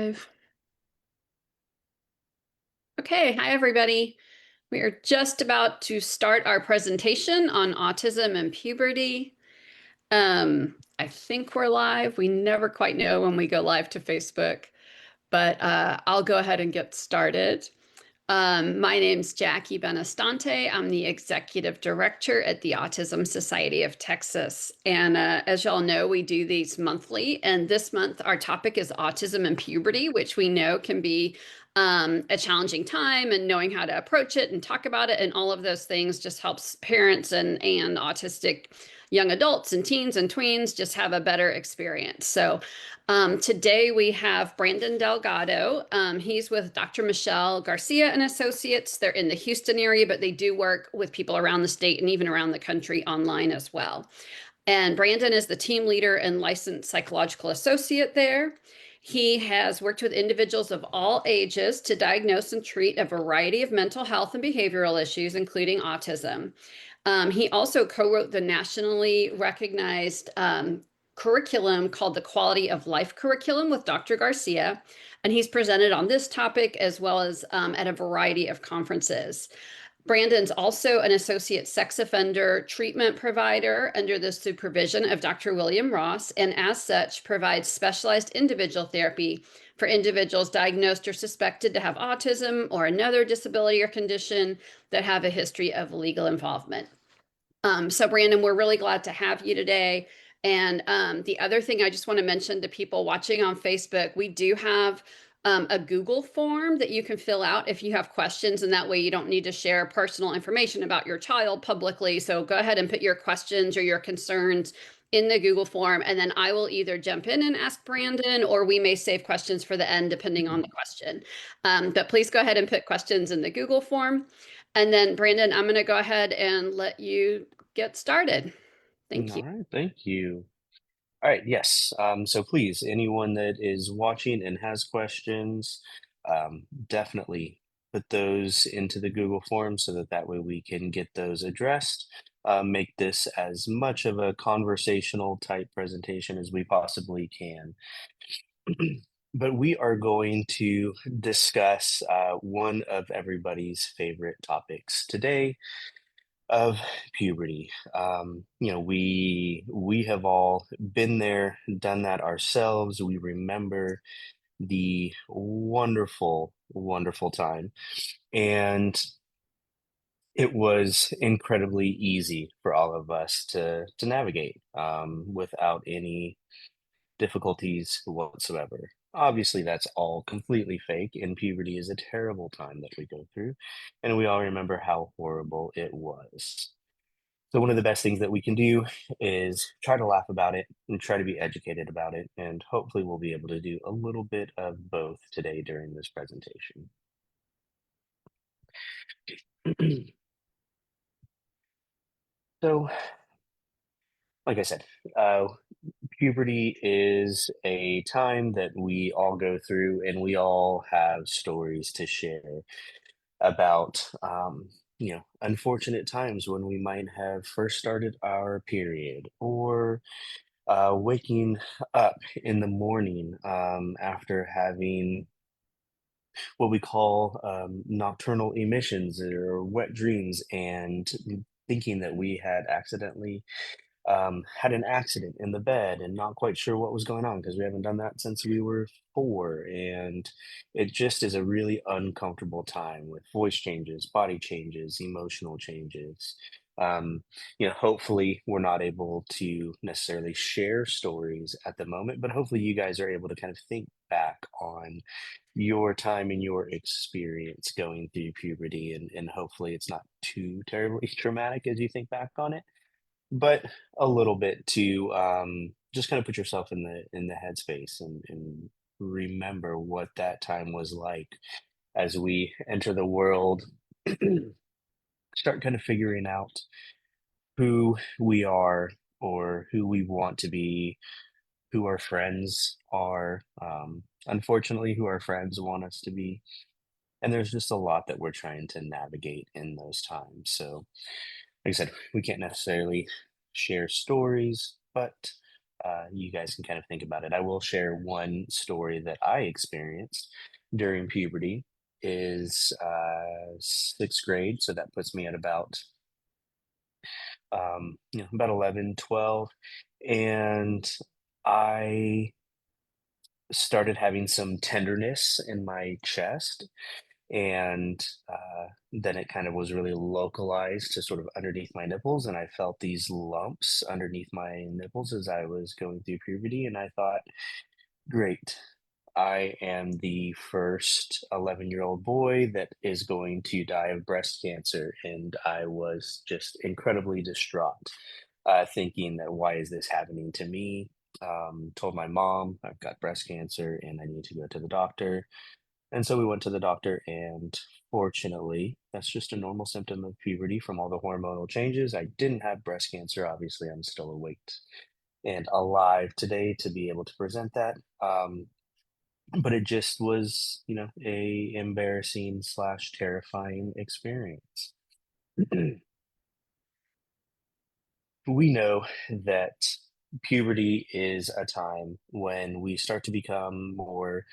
Live. Okay, hi everybody. We are just about to start our presentation on autism and puberty. I think we're live. We never quite know when we go live to Facebook, but I'll go ahead and get started. My name's Jackie Benestante. I'm the executive director at the Autism Society of Texas. And as y'all know, we do these monthly. And this month, our topic is autism and puberty, which we know can be a challenging time, and knowing how to approach it and talk about it and all of those things just helps parents and autistic young adults and teens and tweens just have a better experience. So today we have Brandon Delgado. He's with Dr. Michelle Garcia and Associates. They're in the Houston area, but they do work with people around the state and even around the country online as well. And Brandon is the team leader and licensed psychological associate there. He has worked with individuals of all ages to diagnose and treat a variety of mental health and behavioral issues, including autism. He also co-wrote the nationally recognized curriculum called the Quality of Life Curriculum with Dr. Garcia, and he's presented on this topic as well as at a variety of conferences. Brandon's also an associate sex offender treatment provider under the supervision of Dr. William Ross, and as such provides specialized individual therapy for individuals diagnosed or suspected to have autism or another disability or condition that have a history of legal involvement. So Brandon, we're really glad to have you today. And the other thing I just want to mention to people watching on Facebook, we do have a Google form that you can fill out if you have questions, and that way you don't need to share personal information about your child publicly. So go ahead and put your questions or your concerns in the Google form, and then I will either jump in and ask Brandon, or we may save questions for the end depending on the question. But please go ahead and put questions in the Google form. And then Brandon, I'm going to go ahead and let you get started. Thank you. All right, thank you. All right, yes. So please, anyone that is watching and has questions, definitely put those into the Google form so that that way we can get those addressed. Make this as much of a conversational type presentation as we possibly can. But we are going to discuss one of everybody's favorite topics today, of puberty. We have all been there, done that ourselves. We remember the wonderful, wonderful time, and it was incredibly easy for all of us to navigate without any difficulties whatsoever. Obviously, that's all completely fake, and puberty is a terrible time that we go through, and we all remember how horrible it was. So one of the best things that we can do is try to laugh about it and try to be educated about it, and hopefully we'll be able to do a little bit of both today during this presentation. So, like I said, puberty is a time that we all go through, and we all have stories to share about, unfortunate times when we might have first started our period, or waking up in the morning after having what we call nocturnal emissions or wet dreams, and thinking that we had accidentally had an accident in the bed and not quite sure what was going on because we haven't done that since we were 4. And it just is a really uncomfortable time with voice changes, body changes, emotional changes. Hopefully we're not able to necessarily share stories at the moment, but hopefully you guys are able to kind of think back on your time and your experience going through puberty, and hopefully it's not too terribly traumatic as you think back on it, but a little bit to just kind of put yourself in the headspace, and remember what that time was like as we enter the world, start kind of figuring out who we are or who we want to be, who our friends are, unfortunately, who our friends want us to be. And there's just a lot that we're trying to navigate in those times. So, like I said, we can't necessarily share stories, but you guys can kind of think about it. I will share one story that I experienced during puberty is sixth grade. So that puts me at about, about 11, 12. And I started having some tenderness in my chest. And then it kind of was really localized to sort of underneath my nipples. And I felt these lumps underneath my nipples as I was going through puberty. And I thought, great. I am the first 11-year-old boy that is going to die of breast cancer. And I was just incredibly distraught, thinking that why is this happening to me? Told my mom I've got breast cancer and I need to go to the doctor. And so we went to the doctor, and fortunately, that's just a normal symptom of puberty from all the hormonal changes. I didn't have breast cancer. Obviously, I'm still awake and alive today to be able to present that. But it just was, a embarrassing slash terrifying experience. We know that puberty is a time when we start to become more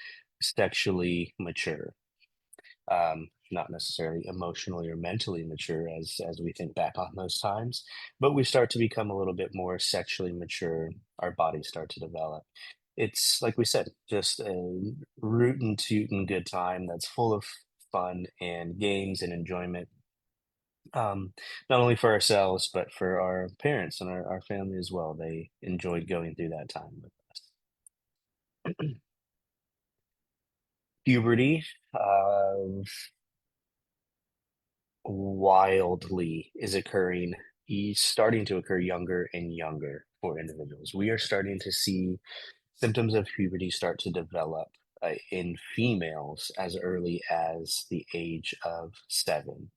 sexually mature, not necessarily emotionally or mentally mature as we think back on those times, but we start to become a little bit more sexually mature. Our bodies start to develop. It's like we said, just a rootin' tootin' good time that's full of fun and games and enjoyment. Not only for ourselves, but for our parents and our family as well. They enjoyed going through that time with us. Puberty, wildly is occurring, starting to occur younger and younger for individuals. We are starting to see symptoms of puberty start to develop in females as early as the age of 7,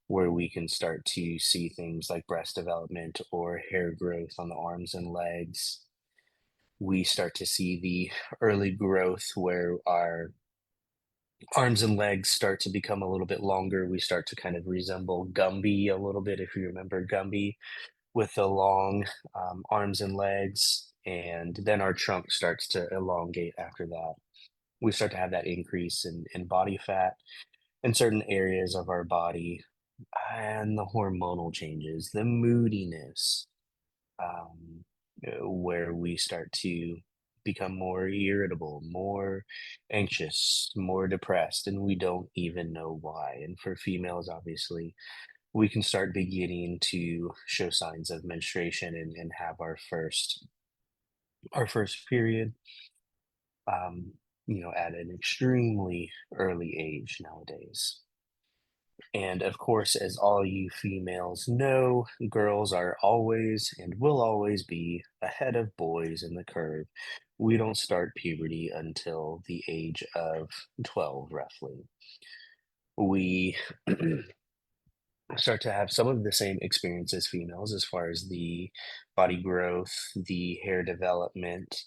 where we can start to see things like breast development or hair growth on the arms and legs. We start to see the early growth where our arms and legs start to become a little bit longer. We start to kind of resemble Gumby a little bit, if you remember Gumby, with the long arms and legs. And then our trunk starts to elongate after that. We start to have that increase in body fat in certain areas of our body, and the hormonal changes, the moodiness, um, where we start to become more irritable, more anxious, more depressed, and we don't even know why. And for females, obviously, we can start beginning to show signs of menstruation and have our first period, um, at an extremely early age nowadays. And of course, as all you females know, girls are always and will always be ahead of boys in the curve. We don't start puberty until the age of 12, roughly. We start to have some of the same experience as females as far as the body growth, the hair development.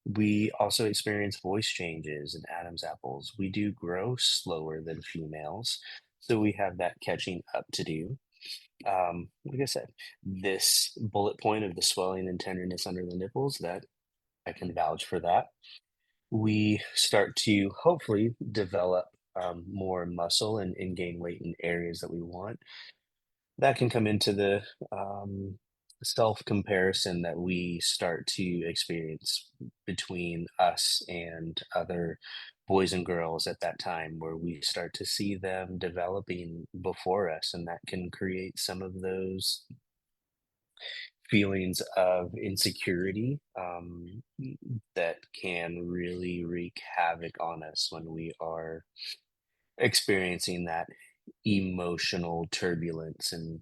We also experience voice changes and Adam's apples. We do grow slower than females, so we have that catching up to do. Like I said, this bullet point of the swelling and tenderness under the nipples, that I can vouch for that. We start to hopefully develop more muscle and gain weight in areas that we want. That can come into the self comparison that we start to experience between us and other boys and girls at that time, where we start to see them developing before us, and that can create some of those feelings of insecurity, that can really wreak havoc on us when we are experiencing that emotional turbulence and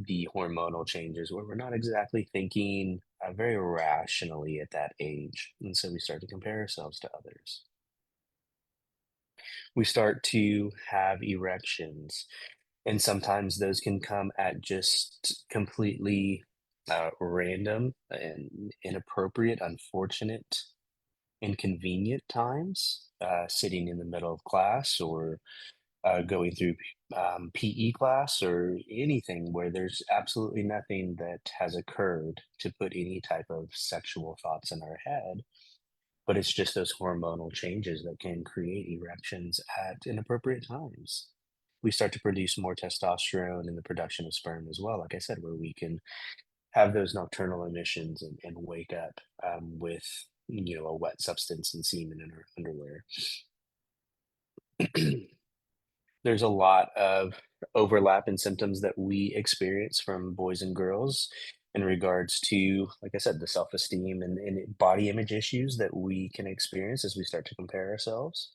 the hormonal changes where we're not exactly thinking very rationally at that age. And so we start to compare ourselves to others. We start to have erections, and sometimes those can come at just completely random and inappropriate, unfortunate, inconvenient times, sitting in the middle of class or going through PE class or anything where there's absolutely nothing that has occurred to put any type of sexual thoughts in our head, but it's just those hormonal changes that can create erections at inappropriate times. We start to produce more testosterone in the production of sperm as well, like I said, where we can have those nocturnal emissions and wake up with a wet substance and semen in our underwear. There's a lot of overlap in symptoms that we experience from boys and girls in regards to, like I said, the self-esteem and body image issues that we can experience as we start to compare ourselves.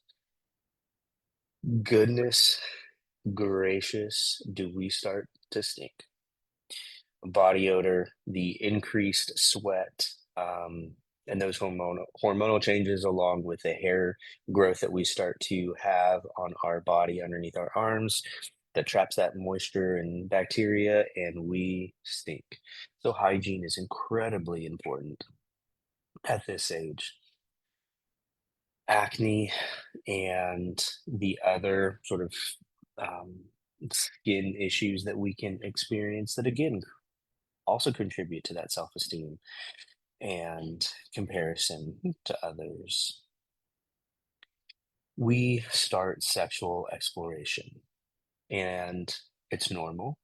Goodness gracious, do we start to stink? Body odor, the increased sweat, and those hormonal changes, along with the hair growth that we start to have on our body underneath our arms, that traps that moisture and bacteria, and we stink. So hygiene is incredibly important at this age. Acne and the other sort of um, skin issues that we can experience that again also contribute to that self-esteem and comparison to others. We start sexual exploration, and it's normal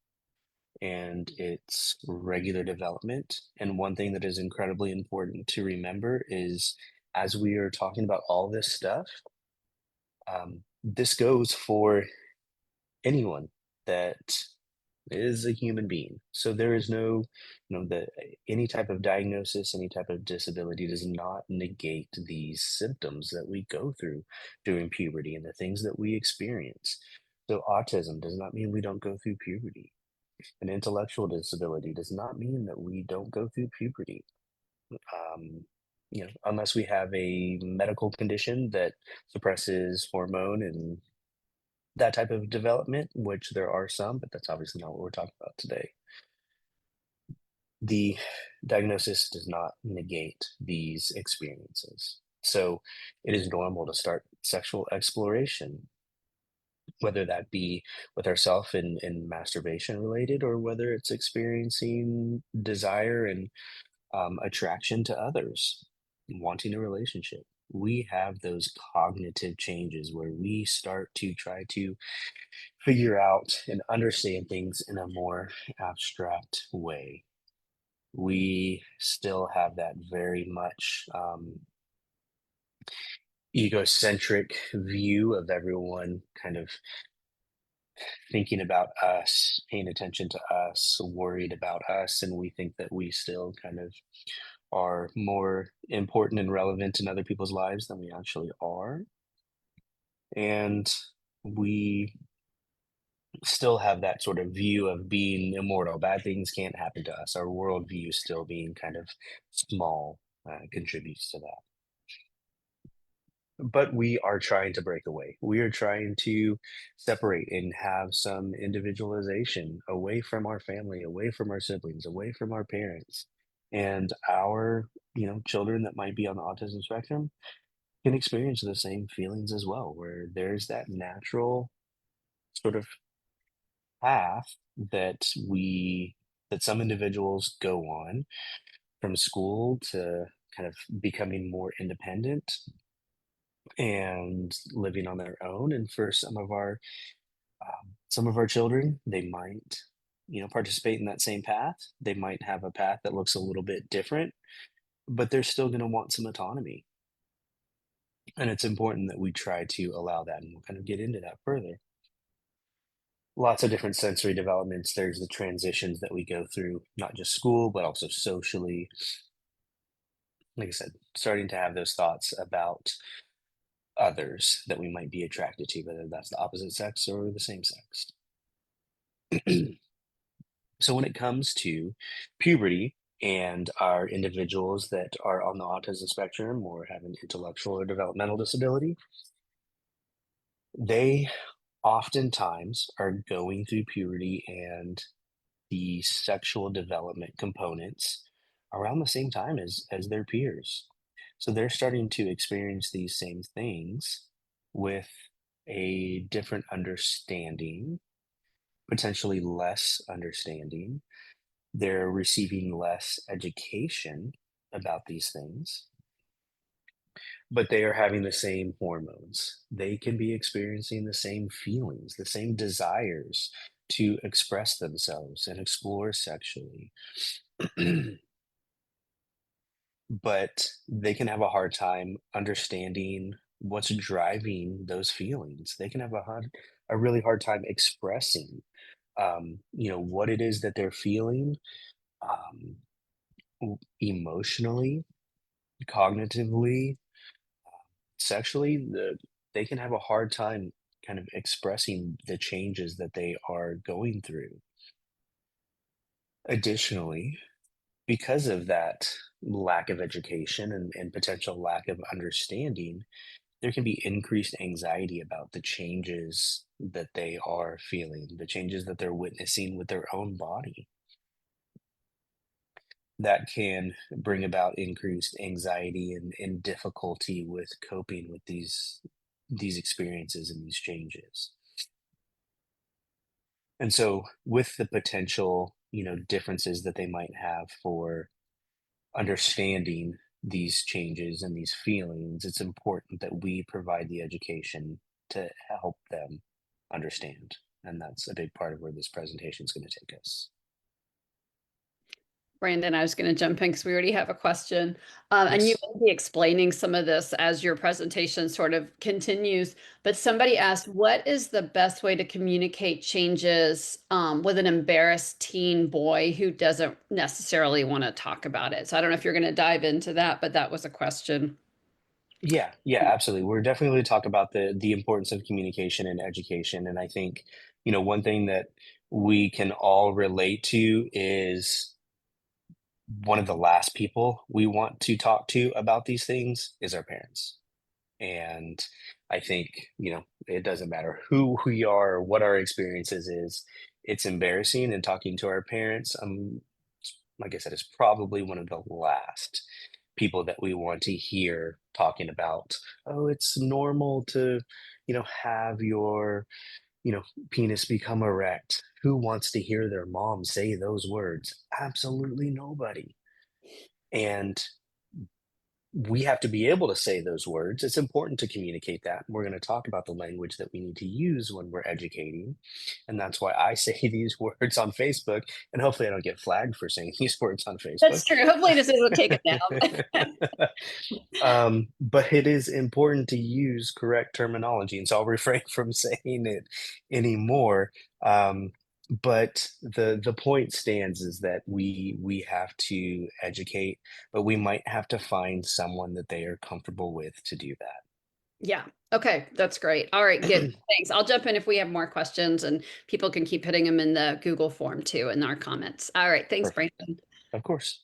and it's regular development. And one thing that is incredibly important to remember is as we are talking about all this stuff, this goes for anyone that is a human being. So there is no, any type of diagnosis, any type of disability does not negate these symptoms that we go through during puberty and the things that we experience. So autism does not mean we don't go through puberty. An intellectual disability does not mean that we don't go through puberty. Unless we have a medical condition that suppresses hormone and that type of development, which there are some, but that's obviously not what we're talking about today. The diagnosis does not negate these experiences. So it is normal to start sexual exploration, whether that be with ourself and masturbation related, or whether it's experiencing desire and attraction to others, wanting a relationship. We have those cognitive changes where we start to try to figure out and understand things in a more abstract way. We still have that very much egocentric view of everyone kind of thinking about us, paying attention to us, worried about us, and we think that we still kind of are more important and relevant in other people's lives than we actually are. And we still have that sort of view of being immortal. Bad things can't happen to us. Our worldview still being kind of small contributes to that. But we are trying to break away. We are trying to separate and have some individualization away from our family, away from our siblings, away from our parents. And our, children that might be on the autism spectrum can experience the same feelings as well, where there's that natural sort of path that some individuals go on from school to kind of becoming more independent and living on their own. And for some of our children, they might participate in that same path. They might have a path that looks a little bit different, but they're still going to want some autonomy. And it's important that we try to allow that, and we'll kind of get into that further. Lots of different sensory developments. There's the transitions that we go through, not just school, but also socially. Like I said, starting to have those thoughts about others that we might be attracted to, whether that's the opposite sex or the same sex. So when it comes to puberty and our individuals that are on the autism spectrum or have an intellectual or developmental disability, they oftentimes are going through puberty and the sexual development components around the same time as their peers. So they're starting to experience these same things with a different understanding potentially less understanding. They're receiving less education about these things, but they are having the same hormones. They can be experiencing the same feelings, the same desires to express themselves and explore sexually. But they can have a hard time understanding what's driving those feelings. They can have a really hard time expressing, what it is that they're feeling, um, emotionally, cognitively, sexually. They can have a hard time kind of expressing the changes that they are going through. Additionally, because of that lack of education and potential lack of understanding, there can be increased anxiety about the changes that they are feeling, the changes that they're witnessing with their own body. That can bring about increased anxiety and difficulty with coping with these experiences and these changes. And so with the potential, differences that they might have for understanding these changes and these feelings, it's important that we provide the education to help them understand. And that's a big part of where this presentation is going to take us. Brandon, I was going to jump in because we already have a question. And you Yes. may be explaining some of this as your presentation sort of continues. But somebody asked, what is the best way to communicate changes with an embarrassed teen boy who doesn't necessarily want to talk about it? So I don't know if you're going to dive into that, but that was a question. Yeah, yeah, absolutely. We're definitely going to talk about the importance of communication and education. And I think, one thing that we can all relate to is one of the last people we want to talk to about these things is our parents. And I think, it doesn't matter who we are or what our experiences is. It's embarrassing, and talking to our parents, like I said, is probably one of the last people that we want to hear talking about, oh, it's normal to, have your, penis become erect. Who wants to hear their mom say those words? Absolutely nobody. And we have to be able to say those words. It's important to communicate that. We're going to talk about the language that we need to use when we're educating. And that's why I say these words on Facebook. And hopefully, I don't get flagged for saying these words on Facebook. That's true. Hopefully this isn't taken down. But it is important to use correct terminology. And so I'll refrain from saying it anymore. But the point stands is that we have to educate, but we might have to find someone that they are comfortable with to do Yeah. Okay. That's great. All right. Good. that. Thanks. I'll jump in if we have more questions and people can keep hitting them in the Google form too in our comments. All right. Thanks, Perfect. Brandon. Of course.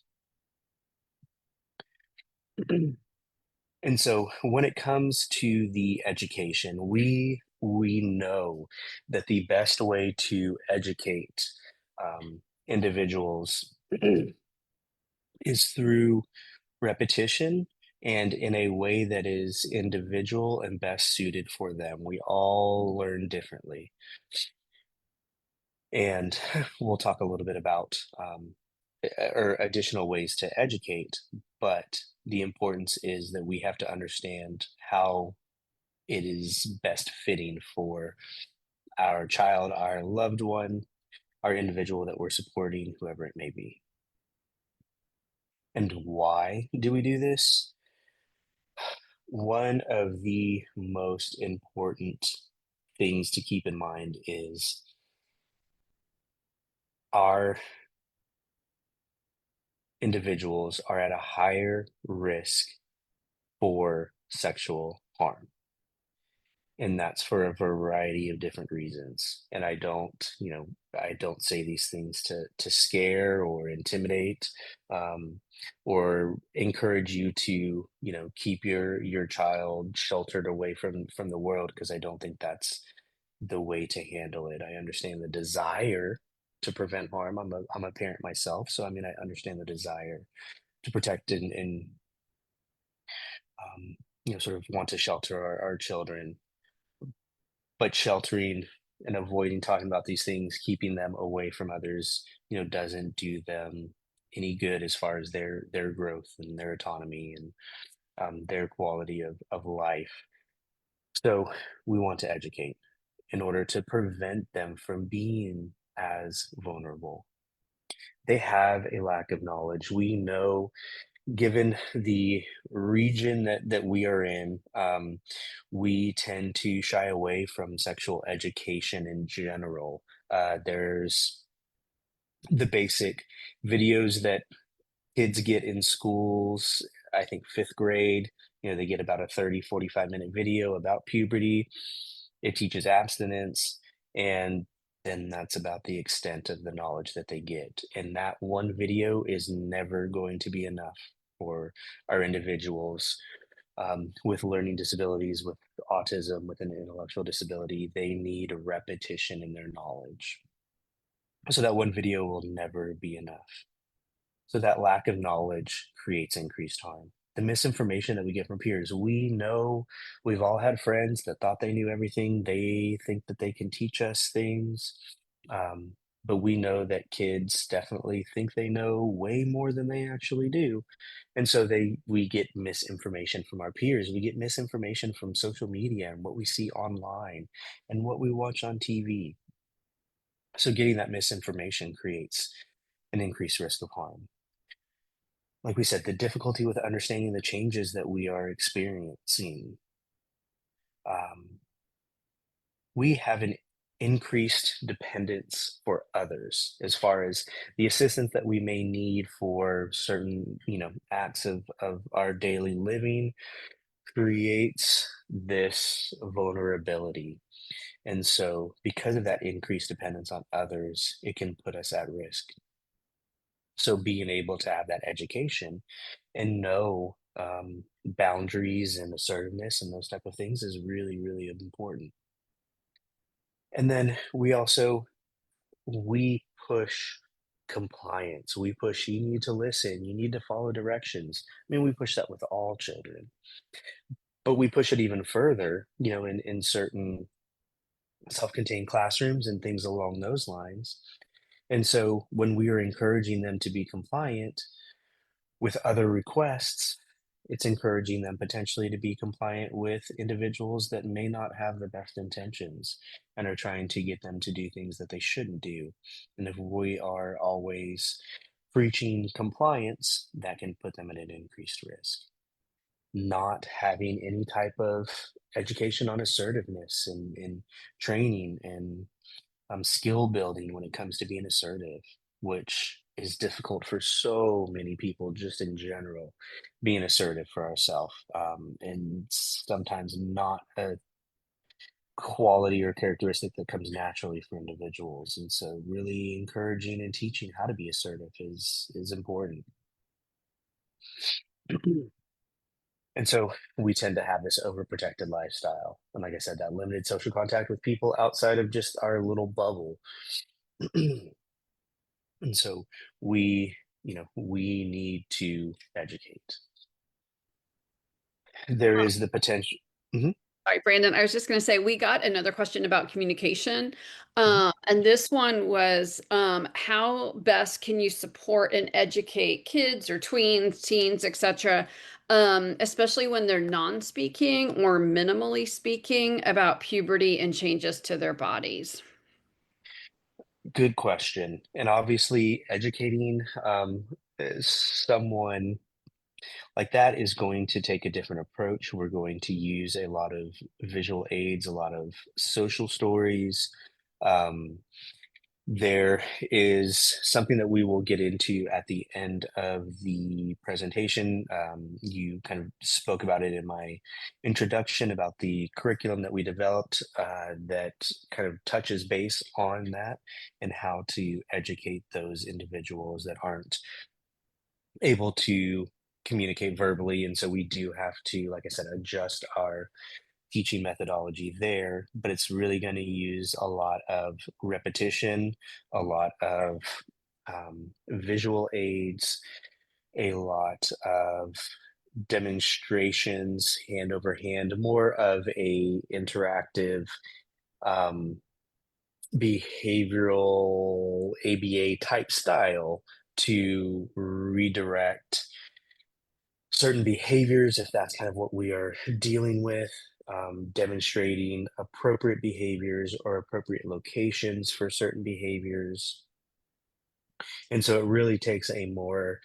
And so when it comes to the education, we know that the best way to educate individuals is through repetition and in a way that is individual and best suited for them. We all learn differently. And we'll talk a little bit about or additional ways to educate, but the importance is that we have to understand how it is best fitting for our child, our loved one, our individual that we're supporting, whoever it may be. And why do we do this? One of the most important things to keep in mind is our individuals are at a higher risk for sexual harm. And that's for a variety of different reasons. And I don't say these things to scare or intimidate, um, or encourage you to, keep your child sheltered away from the world, because I don't think that's the way to handle it. I understand the desire to prevent harm. I'm a parent myself, so I mean I understand the desire to protect and sort of want to shelter our children, but sheltering and avoiding talking about these things, keeping them away from others, doesn't do them any good as far as their growth and their autonomy and their quality of life. So we want to educate in order to prevent them from being as vulnerable. They have a lack of knowledge. We know, given the region that we are in, we tend to shy away from sexual education in general. There's the basic videos that kids get in schools. I think fifth grade, they get about a 30-45 minute video about puberty. It teaches abstinence, and then that's about the extent of the knowledge that they get. And that one video is never going to be enough for our individuals with learning disabilities, with autism, with an intellectual disability. They need a repetition in their knowledge. So that one video will never be enough. So that lack of knowledge creates increased harm. The misinformation that we get from peers, we know we've all had friends that thought they knew everything. They think that they can teach us things. Um, but we know that kids definitely think they know way more than they actually do. And so we get misinformation from our peers. We get misinformation from social media and what we see online and what we watch on TV. So getting that misinformation creates an increased risk of harm. Like we said, the difficulty with understanding the changes that we are experiencing. Um, we have an increased dependence for others as far as the assistance that we may need for certain, acts of our daily living creates this vulnerability. And so, because of that increased dependence on others, it can put us at risk. So being able to have that education and know boundaries and assertiveness and those type of things is really, really important. And then we push compliance. We push you need to listen, you need to follow directions. I mean, we push that with all children, but we push it even further, in certain self-contained classrooms and things along those lines. And so when we are encouraging them to be compliant, with other requests, it's encouraging them potentially to be compliant with individuals that may not have the best intentions and are trying to get them to do things that they shouldn't do. And if we are always preaching compliance, that can put them at an increased risk. Not having any type of education on assertiveness and training and skill building when it comes to being assertive, which is difficult for so many people just in general, being assertive for ourselves, and sometimes not a quality or characteristic that comes naturally for individuals. And so really encouraging and teaching how to be assertive is important. And so we tend to have this overprotected lifestyle. And like I said, that limited social contact with people outside of just our little bubble. And so we need to educate. There is the potential. Mhm, Sorry, Brandon. I was just going to say we got another question about communication. mhm. And this one was how best can you support and educate kids or tweens, teens, etc., especially when they're non-speaking or minimally speaking about puberty and changes to their bodies? Good question. And obviously, educating someone like that is going to take a different approach. We're going to use a lot of visual aids, a lot of social stories. Um, There is something that we will get into at the end of the presentation. You kind of spoke about it in my introduction about the curriculum that we developed that kind of touches base on that and how to educate those individuals that aren't able to communicate verbally. And so we do have to, like I said, adjust our teaching methodology there, but it's really going to use a lot of repetition, a lot of visual aids, a lot of demonstrations, hand over hand, more of a interactive, um, behavioral ABA type style to redirect certain behaviors, if that's kind of what we are dealing with, demonstrating appropriate behaviors or appropriate locations for certain behaviors. And so it really takes a more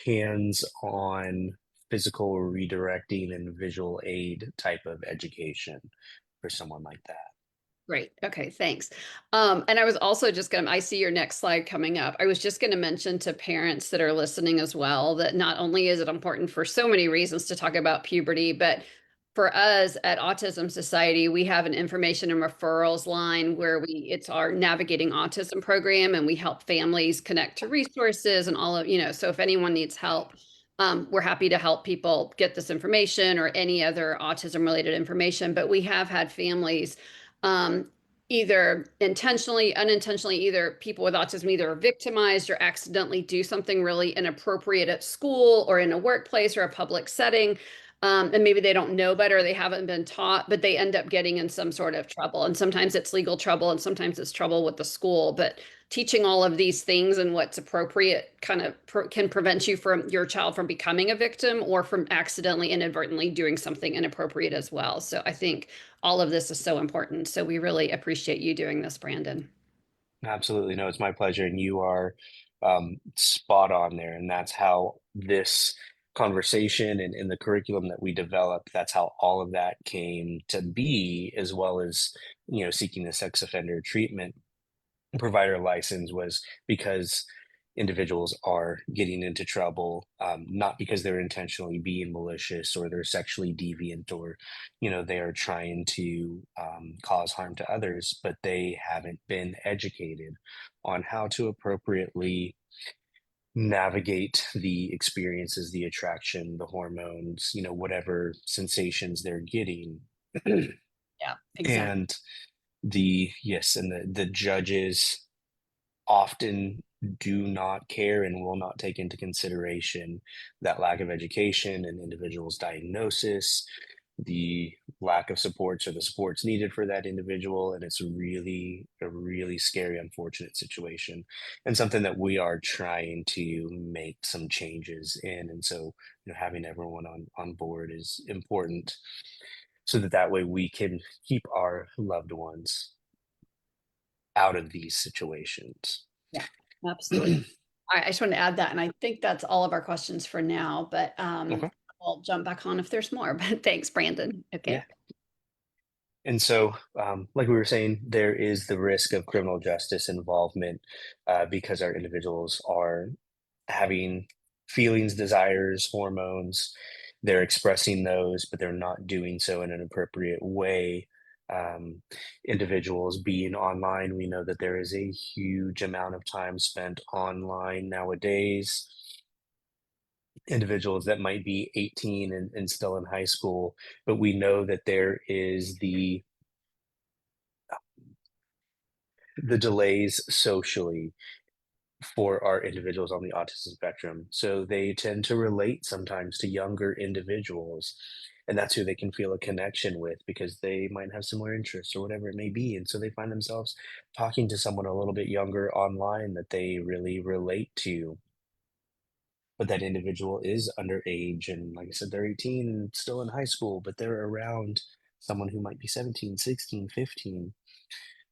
hands-on physical redirecting and visual aid type of education for someone like that. Great. Okay, thanks. And I was also just I see your next slide coming up. I was just going to mention to parents that are listening as well that not only is it important for so many reasons to talk about puberty, but for us at Autism Society, we have an information and referrals line where it's our Navigating Autism program, and we help families connect to resources and all of, so if anyone needs help, we're happy to help people get this information or any other autism related information. But we have had families um, either intentionally, unintentionally, either people with autism either are victimized or accidentally do something really inappropriate at school or in a workplace or a public setting. And maybe they don't know better, they haven't been taught, but they end up getting in some sort of trouble. And sometimes it's legal trouble, and sometimes it's trouble with the school. But teaching all of these things and what's appropriate kind of can prevent you from your child from becoming a victim or from accidentally, inadvertently doing something inappropriate as well. So I think all of this is so important. So we really appreciate you doing this, Brandon. Absolutely. No, it's my pleasure. And you are spot on there. And that's how this conversation and the curriculum that we developed, that's how all of that came to be, as well as, seeking the sex offender treatment provider license was because individuals are getting into trouble, not because they're intentionally being malicious or they're sexually deviant or, they are trying to cause harm to others, but they haven't been educated on how to appropriately navigate the experiences, the attraction, the hormones, whatever sensations they're getting. Yeah, exactly. And the judges often do not care and will not take into consideration that lack of education and individual's diagnosis, the lack of supports or the supports needed for that individual. And it's really a really scary, unfortunate situation and something that we are trying to make some changes in. And so, having everyone on board is important so that way we can keep our loved ones out of these situations. Yeah, absolutely. I just want to add that, and I think that's all of our questions for now, but Okay. I'll jump back on if there's more. But thanks, Brandon. Yeah. Okay. And so, like we were saying, there is the risk of criminal justice involvement because our individuals are having feelings, desires, hormones. They're expressing those, but they're not doing so in an appropriate way. Individuals being online, we know that there is a huge amount of time spent online nowadays. Individuals that might be 18 and still in high school, but we know that there is the delays socially for our individuals on the autism spectrum. So they tend to relate sometimes to younger individuals, and that's who they can feel a connection with because they might have similar interests or whatever it may be. And so they find themselves talking to someone a little bit younger online that they really relate to. But that individual is underage, and like I said, they're 18 and still in high school, but they're around someone who might be 17, 16, 15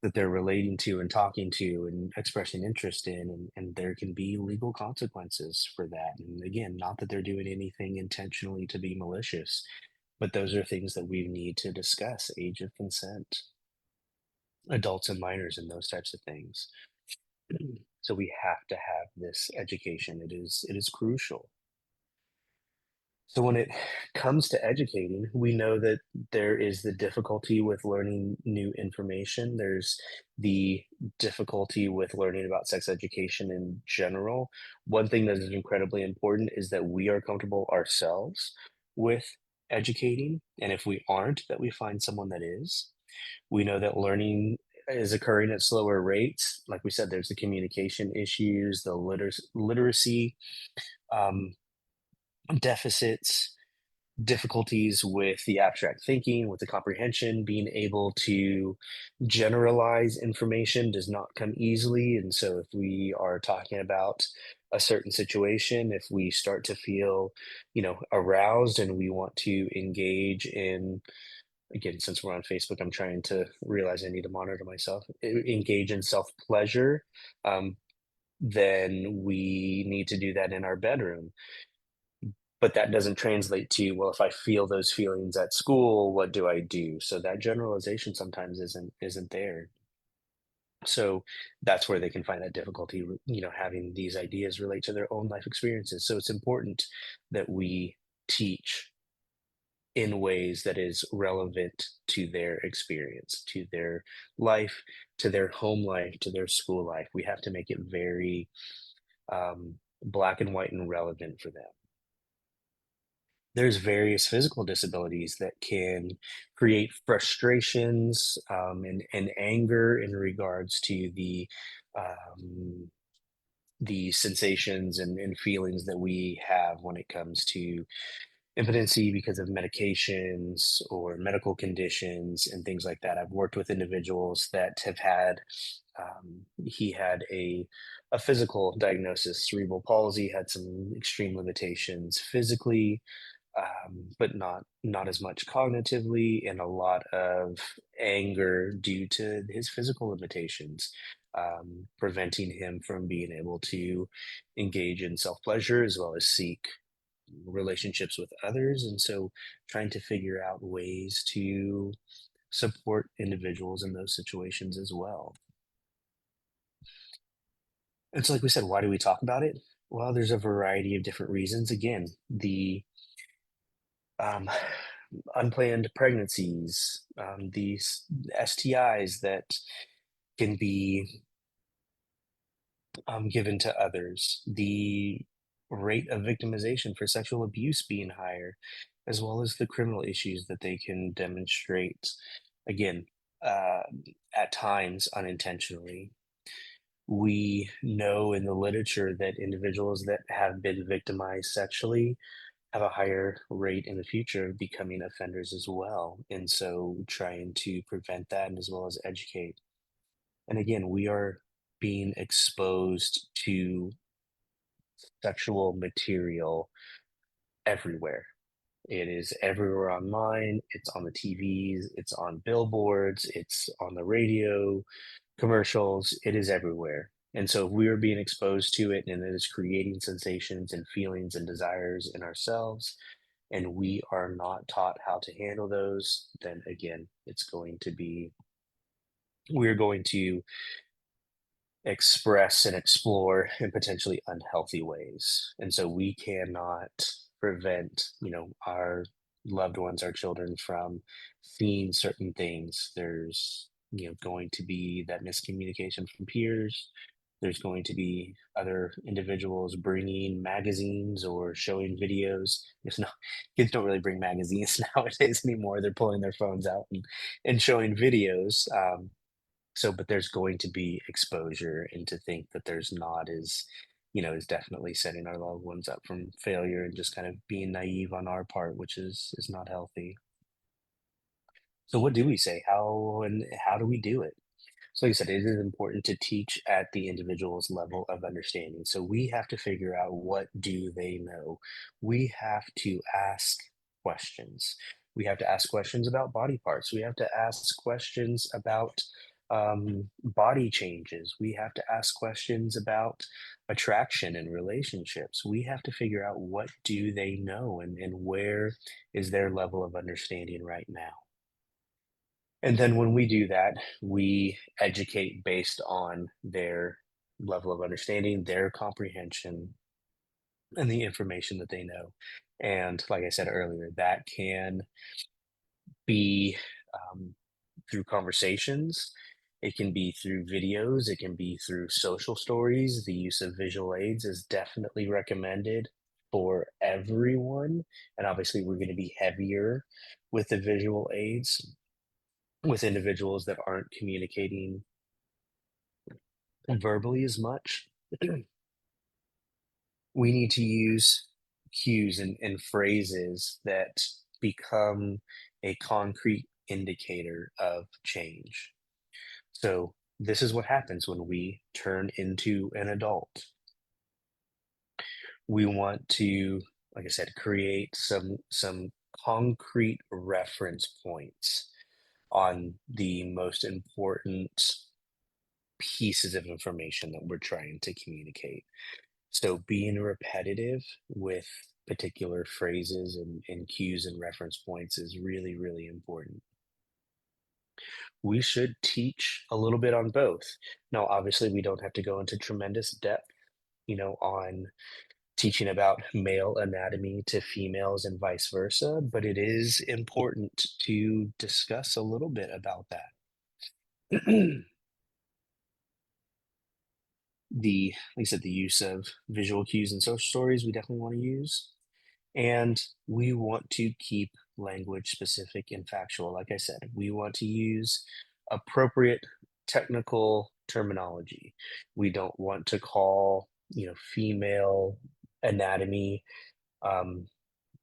that they're relating to and talking to and expressing interest in, and there can be legal consequences for that. And again, not that they're doing anything intentionally to be malicious, but those are things that we need to discuss: age of consent, adults and minors, and those types of things. So we have to have this education. It is crucial. So when it comes to educating, we know that there is the difficulty with learning new information. There's the difficulty with learning about sex education in general. One thing that is incredibly important is that we are comfortable ourselves with educating. And if we aren't, that we find someone that is. We know that learning is occurring at slower rates. Like we said, there's the communication issues, the literacy um, deficits, difficulties with the abstract thinking, with the comprehension, being able to generalize information does not come easily. And so, if we are talking about a certain situation, if we start to feel, aroused and we want to engage in, again, since we're on Facebook, I'm trying to realize I need to monitor myself, engage in self pleasure, um, then we need to do that in our bedroom, but that doesn't translate to, well, if I feel those feelings at school, what do I do? So that generalization sometimes isn't there. So that's where they can find that difficulty, having these ideas relate to their own life experiences. So it's important that we teach in ways that is relevant to their experience, to their life, to their home life, to their school life. We have to make it very black and white and relevant for them. There's various physical disabilities that can create frustrations, and anger in regards to um, the sensations and feelings that we have when it comes to impotency because of medications or medical conditions and things like that. I've worked with individuals that have had, he had a physical diagnosis, cerebral palsy, had some extreme limitations physically, but not as much cognitively, and a lot of anger due to his physical limitations, preventing him from being able to engage in self pleasure as well as seek relationships with others. And so, trying to figure out ways to support individuals in those situations as well. And so, like we said, why do we talk about it? Well, there's a variety of different reasons. Again, the um, unplanned pregnancies, these STIs that can be given to others, the rate of victimization for sexual abuse being higher, as well as the criminal issues that they can demonstrate, again, uh, at times unintentionally. We know in the literature that individuals that have been victimized sexually have a higher rate in the future of becoming offenders as well. And so trying to prevent that and as well as educate. And again, we are being exposed to sexual material everywhere. It is everywhere online, it's on the TVs, it's on billboards, it's on the radio, commercials, it is everywhere. And so if we are being exposed to it and it is creating sensations and feelings and desires in ourselves, and we are not taught how to handle those, then again, we're going to express and explore in potentially unhealthy ways. And so we cannot prevent, our loved ones, our children from seeing certain things. There's, going to be that miscommunication from peers. There's going to be other individuals bringing magazines or showing videos. There's no kids don't really bring magazines nowadays anymore. They're pulling their phones out and showing videos. So, but there's going to be exposure, and to think that there's not is definitely setting our loved ones up from failure and just kind of being naive on our part, which is not healthy. So, what do we say? How do we do it? So, like I said, it is important to teach at the individual's level of understanding. So we have to figure out, what do they know? We have to ask questions. We have to ask questions about body parts. We have to ask questions about body changes. We have to ask questions about attraction and relationships. We have to figure out, what do they know, and where is their level of understanding right now. And then when we do that, we educate based on their level of understanding, their comprehension, and the information that they know. And like I said earlier, that can be um, through conversations, it can be through videos, it can be through social stories. The use of visual aids is definitely recommended for everyone. And obviously, we're going to be heavier with the visual aids with individuals that aren't communicating verbally as much. We need to use cues and phrases that become a concrete indicator of change. So, this is what happens when we turn into an adult. We want to, like I said, create some concrete reference points on the most important pieces of information that we're trying to communicate. So being repetitive with particular phrases and cues and reference points is really, really important. We should teach a little bit on both. Now, obviously, we don't have to go into tremendous depth, on teaching about male anatomy to females and vice versa, but it is important to discuss a little bit about that. Like I said, the use of visual cues and social stories we definitely want to use. And we want to keep language specific and factual. Like I said, we want to use appropriate technical terminology. We don't want to call, female anatomy um,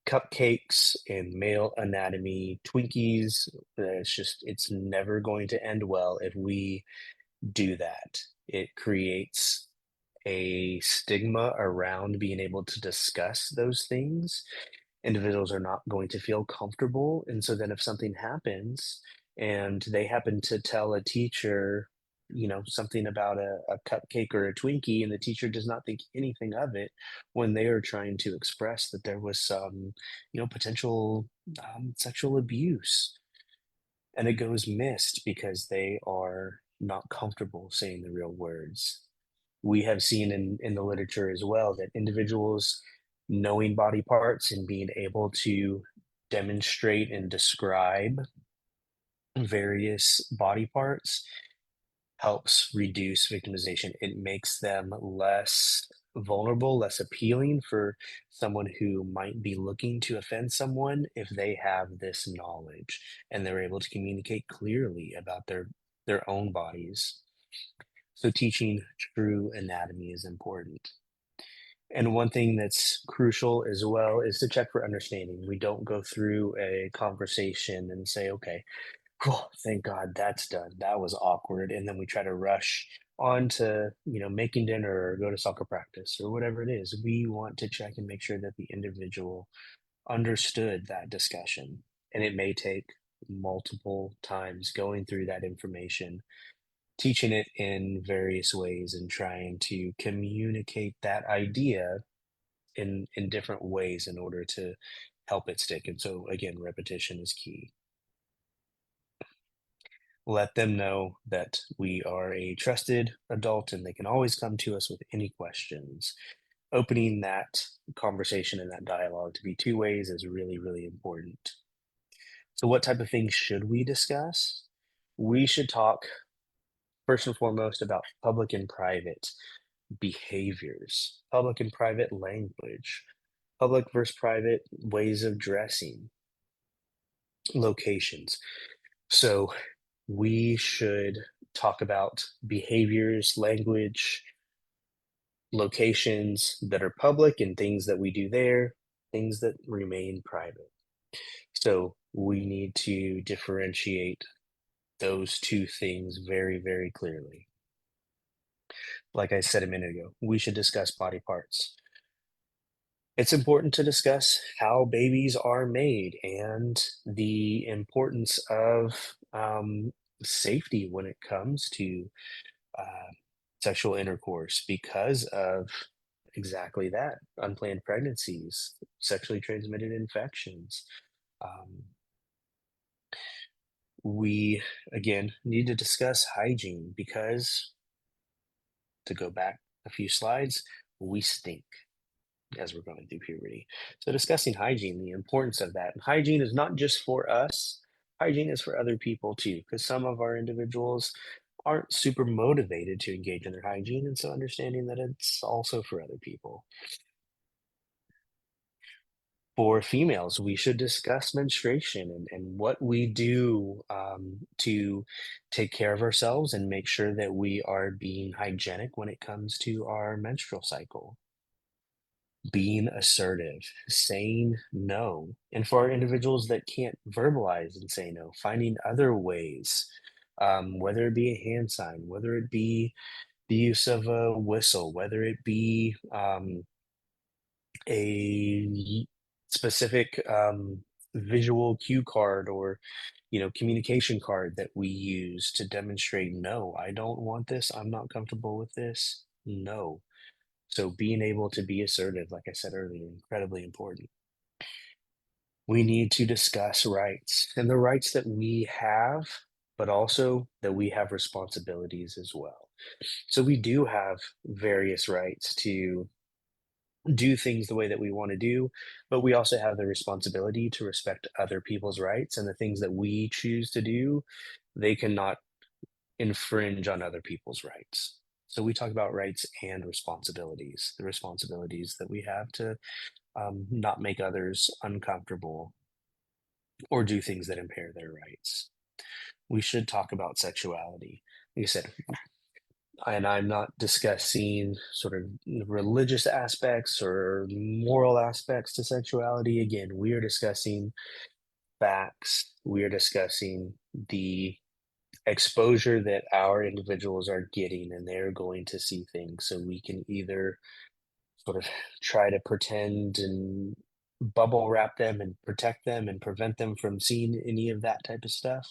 cupcakes and male anatomy Twinkies. It's never going to end well if we do that. It creates a stigma around being able to discuss those things. Individuals are not going to feel comfortable. And so then if something happens and they happen to tell a teacher, something about a cupcake or a Twinkie, and the teacher does not think anything of it when they are trying to express that there was some, potential sexual abuse, and it goes missed because they are not comfortable saying the real words. We have seen in the literature as well that individuals knowing body parts and being able to demonstrate and describe various body parts helps reduce victimization. It makes them less vulnerable, less appealing for someone who might be looking to offend someone if they have this knowledge and they're able to communicate clearly about their own bodies. So teaching true anatomy is important. And one thing that's crucial as well is to check for understanding. We don't go through a conversation and say, okay, cool, thank God that's done. That was awkward. And then we try to rush on to, making dinner or go to soccer practice or whatever it is. We want to check and make sure that the individual understood that discussion. And it may take multiple times going through that information, teaching it in various ways and trying to communicate that idea in different ways in order to help it stick. And so again, repetition is key. Let them know that we are a trusted adult and they can always come to us with any questions. Opening that conversation and that dialogue to be two ways is really, really important. So what type of things should we discuss? We should talk first and foremost about public and private behaviors, public and private language, public versus private ways of dressing, locations. So we should talk about behaviors, language, locations that are public and things that we do there, things that remain private. So we need to differentiate those two things very, very clearly. Like I said a minute ago, we should discuss body parts. It's important to discuss how babies are made and the importance of safety when it comes to uh, sexual intercourse because of exactly that unplanned pregnancies, sexually transmitted infections. Um, we, again, need to discuss hygiene because, to go back a few slides, we stink as we're going through puberty. So discussing hygiene, the importance of that. And hygiene is not just for us, hygiene is for other people too, because some of our individuals aren't super motivated to engage in their hygiene. And so understanding that it's also for other people. For females, we should discuss menstruation and what we do to take care of ourselves and make sure that we are being hygienic when it comes to our menstrual cycle. being assertive, saying no. And for our individuals that can't verbalize and say no, finding other ways, whether it be a hand sign, whether it be the use of a whistle, whether it be a specific visual cue card or communication card that we use to demonstrate, no, I don't want this, I'm not comfortable with this, no. So being able to be assertive, like I said earlier, incredibly important. We need to discuss rights and the rights that we have, but also that we have responsibilities as well. So we do have various rights to do things the way that we want to do, but we also have the responsibility to respect other people's rights, and the things that we choose to do, they cannot infringe on other people's rights. So we talk about rights and responsibilities, the responsibilities that we have to not make others uncomfortable or do things that impair their rights. We should talk about sexuality. Like I said, and I'm not discussing sort of religious aspects or moral aspects to sexuality. Again, we are discussing facts. We are discussing the exposure that our individuals are getting, and they're going to see things. So we can either sort of try to pretend and bubble wrap them and protect them and prevent them from seeing any of that type of stuff.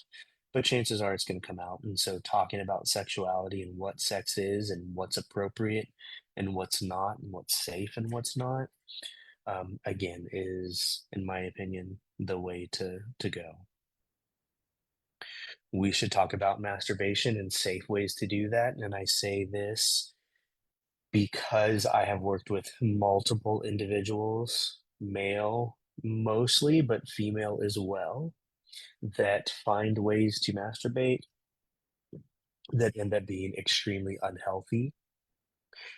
But chances are it's going to come out. And so talking about sexuality and what sex is and what's appropriate and what's not and what's safe and what's not, again, is, in my opinion, the way to go. We should talk about masturbation and safe ways to do that. And I say this because I have worked with multiple individuals, male mostly, but female as well, that find ways to masturbate that end up being extremely unhealthy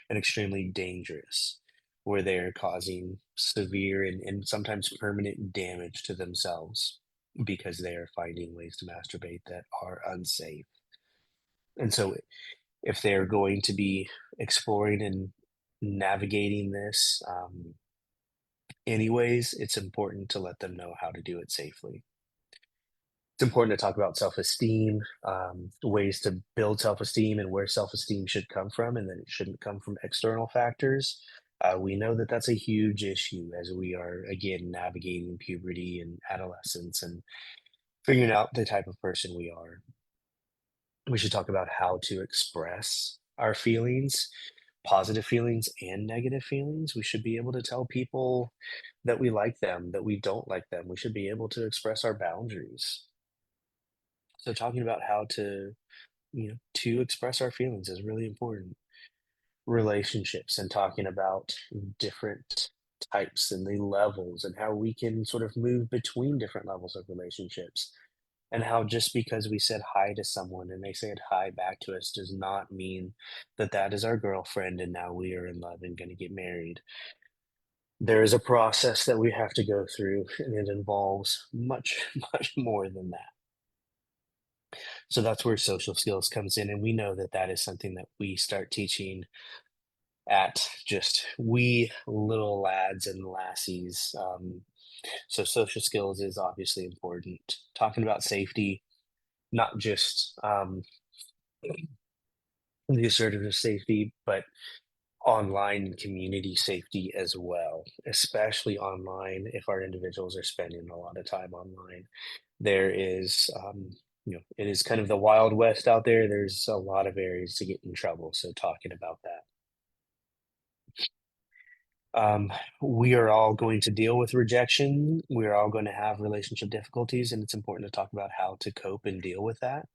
and extremely dangerous, where they're causing severe and sometimes permanent damage to themselves because they are finding ways to masturbate that are unsafe. And so if they're going to be exploring and navigating this, anyways, it's important to let them know how to do it safely. It's important to talk about self-esteem, ways to build self-esteem and where self-esteem should come from, and that it shouldn't come from external factors. We know that that's a huge issue as we are, again, navigating puberty and adolescence and figuring out the type of person we are. We should talk about how to express our feelings, positive feelings and negative feelings. We should be able to tell people that we like them, that we don't like them. We should be able to express our boundaries. So talking about how to express our feelings is really important. Relationships and talking about different types and the levels and how we can sort of move between different levels of relationships, and how just because we said hi to someone and they said hi back to us does not mean that that is our girlfriend and now we are in love and going to get married. There is a process that we have to go through, and it involves much, much more than that. So that's where social skills comes in, and we know that that is something that we start teaching at just wee little lads and lassies. So social skills is obviously important. Talking about safety, not just the assertive safety, but online community safety as well, especially online if our individuals are spending a lot of time online. There is, it is kind of the Wild West out there. There's a lot of areas to get in trouble. So talking about that. Um, we are all going to deal with rejection. We are all going to have relationship difficulties, and it's important to talk about how to cope and deal with that.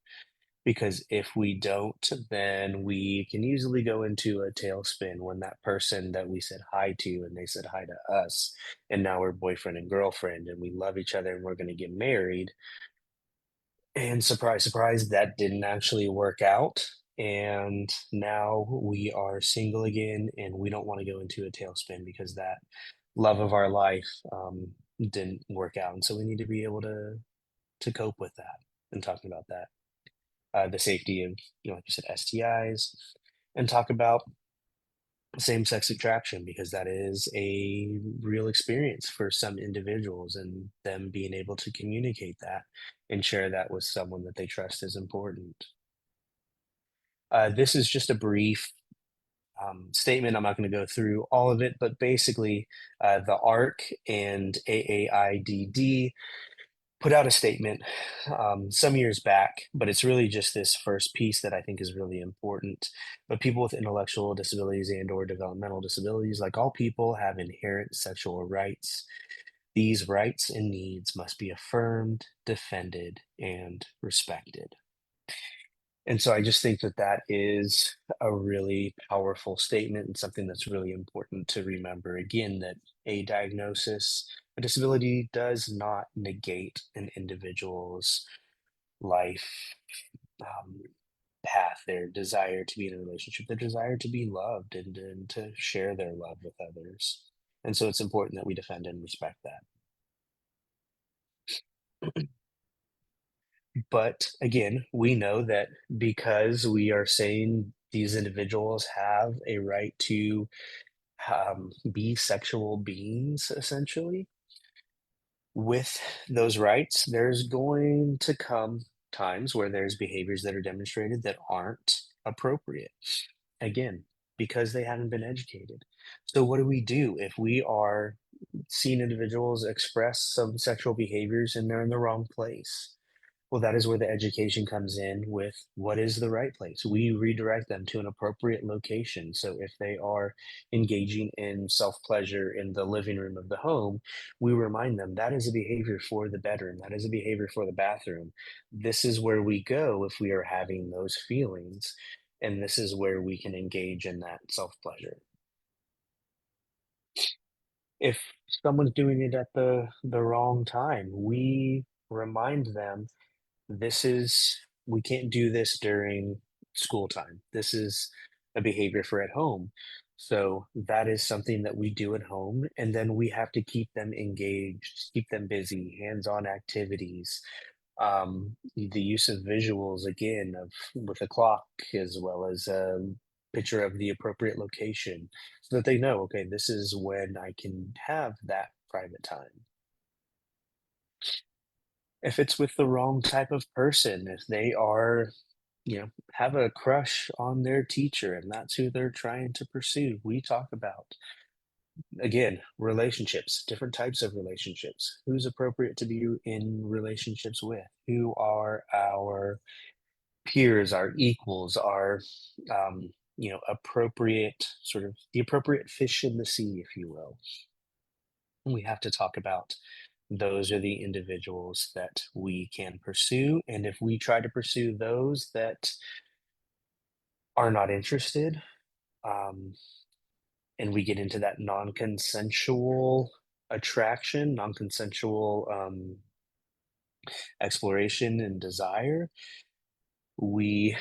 Because if we don't, then we can easily go into a tailspin when that person that we said hi to and they said hi to us, and now we're boyfriend and girlfriend and we love each other and we're going to get married. And surprise, surprise, that didn't actually work out. And now we are single again and we don't want to go into a tailspin because that love of our life didn't work out. And so we need to be able to cope with that and talking about that, the safety of, like you said, STIs, and talk about same-sex attraction, because that is a real experience for some individuals, and them being able to communicate that and share that with someone that they trust is important. This is just a brief statement. I'm not going to go through all of it, but basically, the ARC and AAIDD put out a statement some years back, but it's really just this first piece that I think is really important. But people with intellectual disabilities and/or developmental disabilities, like all people, have inherent sexual rights. These rights and needs must be affirmed, defended, and respected. And so I just think that that is a really powerful statement, and something that's really important to remember. Again, that a diagnosis, a disability, does not negate an individual's life um, path, their desire to be in a relationship, their desire to be loved, and to share their love with others. And so it's important that we defend and respect that. But again, we know that because we are saying these individuals have a right to be sexual beings, essentially, with those rights, there's going to come times where there's behaviors that are demonstrated that aren't appropriate. Again, because they haven't been educated. So, what do we do if we are seeing individuals express some sexual behaviors and they're in the wrong place? Well, that is where the education comes in with what is the right place. We redirect them to an appropriate location. So if they are engaging in self pleasure in the living room of the home, we remind them that is a behavior for the bedroom, that is a behavior for the bathroom. This is where we go if we are having those feelings. And this is where we can engage in that self pleasure. If someone's doing it at the wrong time, we remind them this is we can't do this during school time. This is a behavior for at home. So that is something that we do at home, and then we have to keep them engaged, keep them busy, hands-on activities. The use of visuals again of with a clock, as well as a picture of the appropriate location, so that they know, okay, this is when I can have that private time. If it's with the wrong type of person, if they are, have a crush on their teacher and that's who they're trying to pursue, we talk about, again, relationships, different types of relationships. Who's appropriate to be in relationships with? Who are our peers, our equals, our, appropriate sort of the appropriate fish in the sea, if you will. We have to talk about those are the individuals that we can pursue. And if we try to pursue those that are not interested, um, and we get into that non-consensual attraction, non-consensual exploration and desire, we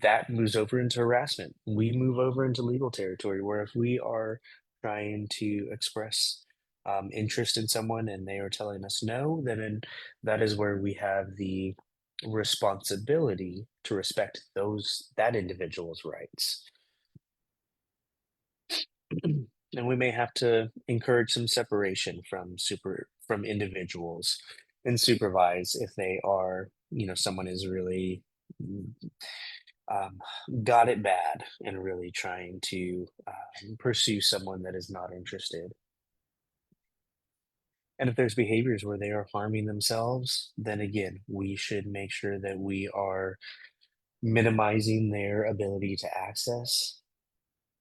that moves over into harassment. We move over into legal territory where if we are trying to express interest in someone and they are telling us no, that is where we have the responsibility to respect that individual's rights. And we may have to encourage some separation from individuals and supervise if they are, someone is really mm, um, got it bad and really trying to pursue someone that is not interested. And if there's behaviors where they are harming themselves, then again, we should make sure that we are minimizing their ability to access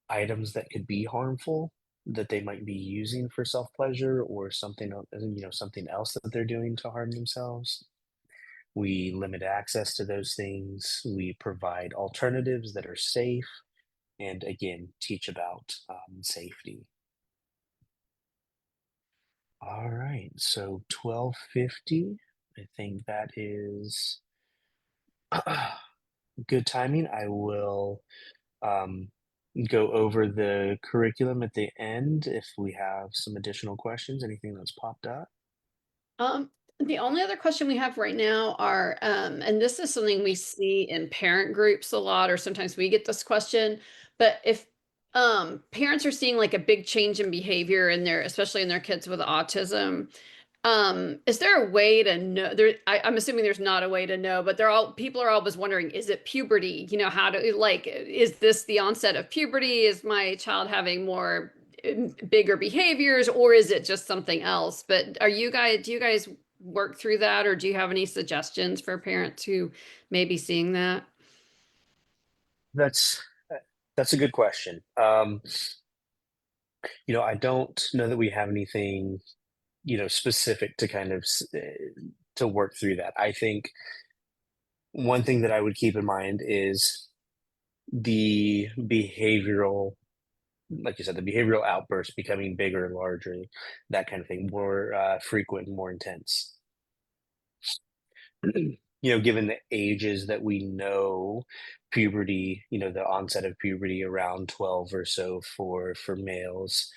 items that could be harmful, that they might be using for self-pleasure or something else that they're doing to harm themselves. We limit access to those things. We provide alternatives that are safe, and again, teach about safety. All right, so 12:50. I think that is good timing. I will um, go over the curriculum at the end if we have some additional questions, anything that's popped up. The only other question we have right now are, and this is something we see in parent groups a lot, or sometimes we get this question, but if parents are seeing like a big change in behavior in their, especially in their kids with autism. Is there a way to know there? I'm assuming there's not a way to know, but people are always wondering, is it puberty? You know, how to like, is this the onset of puberty? Is my child having more bigger behaviors, or is it just something else? But do you guys work through that, or do you have any suggestions for parents who may be seeing that? That's that's a good question. I don't know that we have anything, specific to kind of to work through that. I think one thing that I would keep in mind is the behavioral, like you said, the behavioral outbursts becoming bigger and larger, that kind of thing, more frequent and more intense. Given the ages that we know puberty, the onset of puberty around 12 or so for males.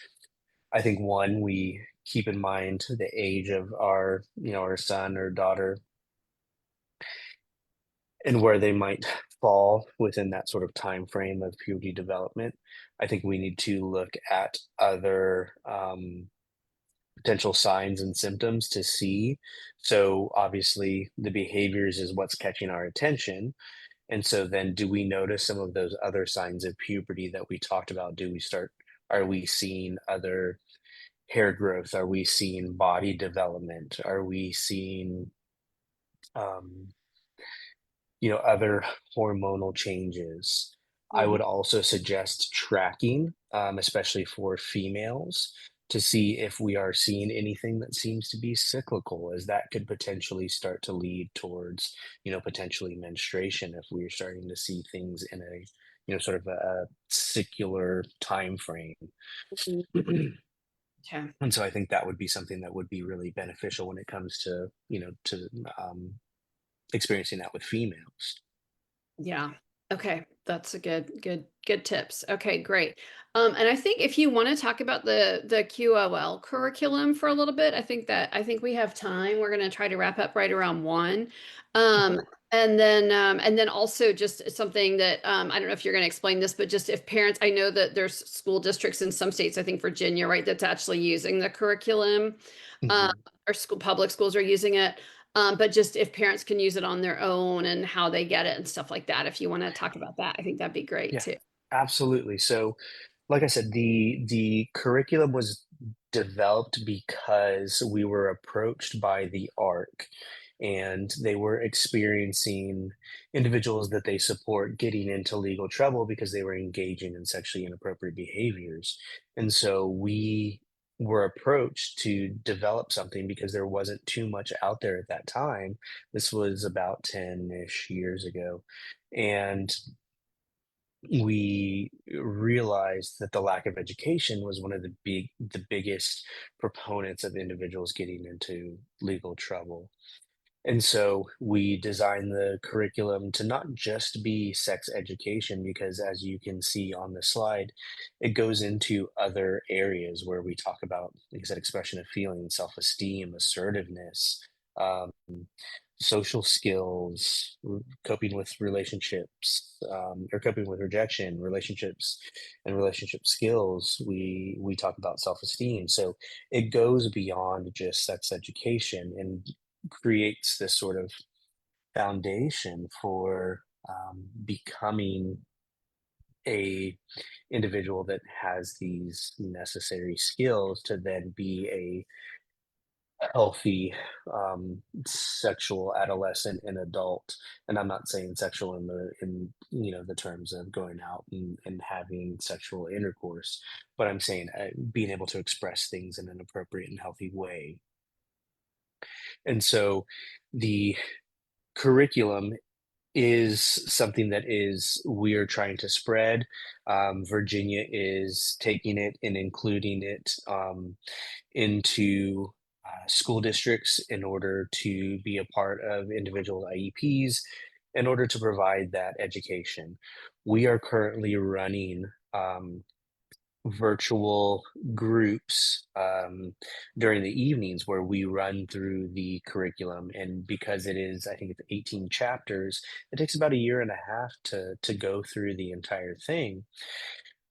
I think one, we keep in mind the age of our son or daughter and where they might fall within that sort of time frame of puberty development. I think we need to look at other potential signs and symptoms to see. So obviously the behaviors is what's catching our attention. And so then do we notice some of those other signs of puberty that we talked about? Are we seeing other hair growth? Are we seeing body development? Are we seeing, um, other hormonal changes? I Mhm. would also suggest tracking, especially for females, to see if we are seeing anything that seems to be cyclical, as that could potentially start to lead towards, potentially menstruation if we're starting to see things in a, sort of a secular time frame. Okay. And so I think that would be something that would be really beneficial when it comes to, um, experiencing that with females. Yeah. Okay. That's a good tips. Okay, great. And I think if you want to talk about the QOL curriculum for a little bit, I think we have time. We're going to try to wrap up right around 1. Okay. Um, and then also just something that I don't know if you're going to explain this, but just if parents, I know that there's school districts in some states, I think Virginia, right, that's actually using the curriculum. Um, Mhm. our public schools are using it. But just if parents can use it on their own and how they get it and stuff like that, if you want to talk about that, I think that'd be great Yeah, too. absolutely. So, like I said, the curriculum was developed because we were approached by the ARC, and they were experiencing individuals that they support getting into legal trouble because they were engaging in sexually inappropriate behaviors. And so we were approached to develop something because there wasn't too much out there at that time. This was about 10-ish years ago. And we realized that the lack of education was one of the biggest proponents of individuals getting into legal trouble. And so we designed the curriculum to not just be sex education, because as you can see on the slide, it goes into other areas where we talk about, like I said, expression of feeling, self-esteem, assertiveness, um, social skills, coping with relationships, or coping with rejection, relationships, and relationship skills. We talk about self-esteem. So it goes beyond just sex education and creates this sort of foundation for becoming a individual that has these necessary skills to then be a healthy sexual adolescent and adult. And I'm not saying sexual in the terms of going out and having sexual intercourse, but I'm saying being able to express things in an appropriate and healthy way. And so the curriculum is something that is we're trying to spread. Virginia is taking it and including it into school districts in order to be a part of individual IEPs, in order to provide that education. We are currently running virtual groups during the evenings where we run through the curriculum. And because it is, I think it's 18 chapters, it takes about a year and a half to go through the entire thing.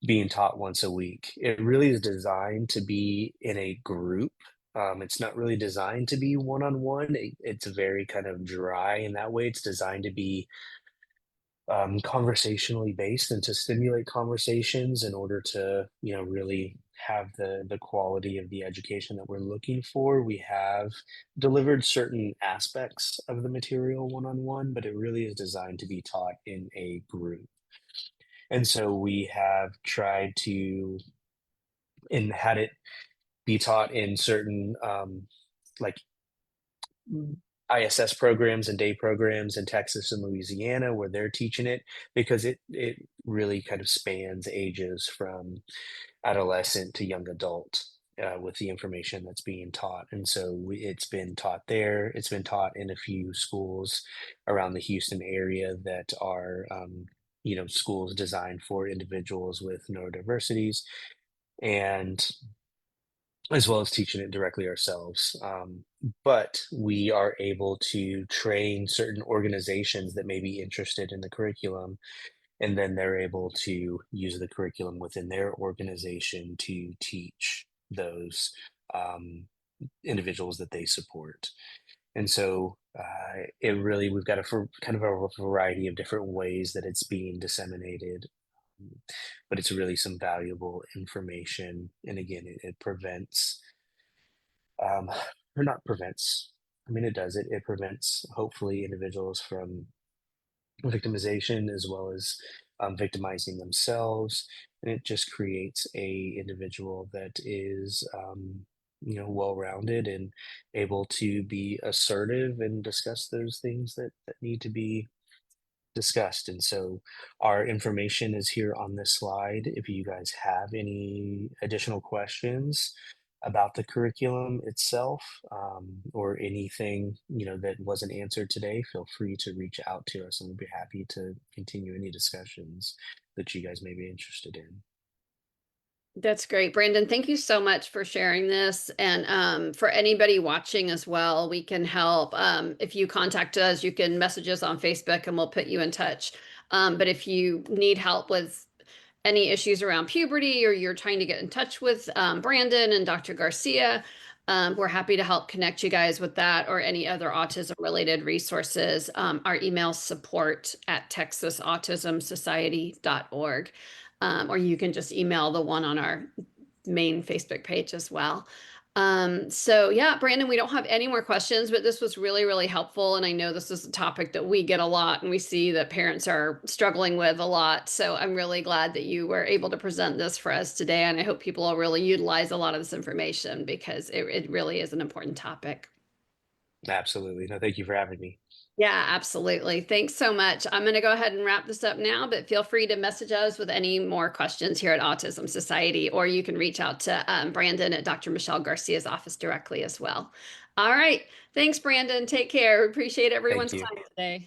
being taught once a week. It really is designed to be in a group. It's not really designed to be one on one. It's very kind of dry in that way. It's designed to be conversationally based and to stimulate conversations in order to, really have the quality of the education that we're looking for. We have delivered certain aspects of the material one on one, but it really is designed to be taught in a group. And so we have tried to and had it be taught in certain like ISS programs and day programs in Texas and Louisiana where they're teaching it because it really kind of spans ages from adolescent to young adult with the information that's being taught. And so it's been taught there. It's been taught in a few schools around the Houston area that are, schools designed for individuals with neurodiversities, and as well as teaching it directly ourselves. But we are able to train certain organizations that may be interested in the curriculum, and then they're able to use the curriculum within their organization to teach those individuals that they support. And so it really, we've got kind of a variety of different ways that it's being disseminated, but it's really some valuable information. And again, it prevents um, or not prevents. I mean, it does. It prevents hopefully individuals from victimization as well as victimizing themselves, and it just creates a individual that is well-rounded and able to be assertive and discuss those things that need to be discussed. And so our information is here on this slide. If you guys have any additional questions about the curriculum itself, or anything, that wasn't answered today, feel free to reach out to us and we'll be happy to continue any discussions that you guys may be interested in. That's great, Brandon. Thank you so much for sharing this. And for anybody watching as well, we can help. If you contact us, you can message us on Facebook and we'll put you in touch. But if you need help with any issues around puberty or you're trying to get in touch with Brandon and Dr. Garcia, we're happy to help connect you guys with that or any other autism related resources. Our email support@texasautismsociety.org. Or you can just email the one on our main Facebook page as well. So yeah, Brandon, we don't have any more questions, but this was really, really helpful. And I know this is a topic that we get a lot and we see that parents are struggling with a lot. So I'm really glad that you were able to present this for us today. And I hope people will really utilize a lot of this information because it really is an important topic. Absolutely. No, thank you for having me. Yeah, absolutely. Thanks so much. I'm going to go ahead and wrap this up now, but feel free to message us with any more questions here at Autism Society, or you can reach out to Brandon at Dr. Michelle Garcia's office directly as well. All right. Thanks, Brandon. Take care. Appreciate Thank everyone's you. time today.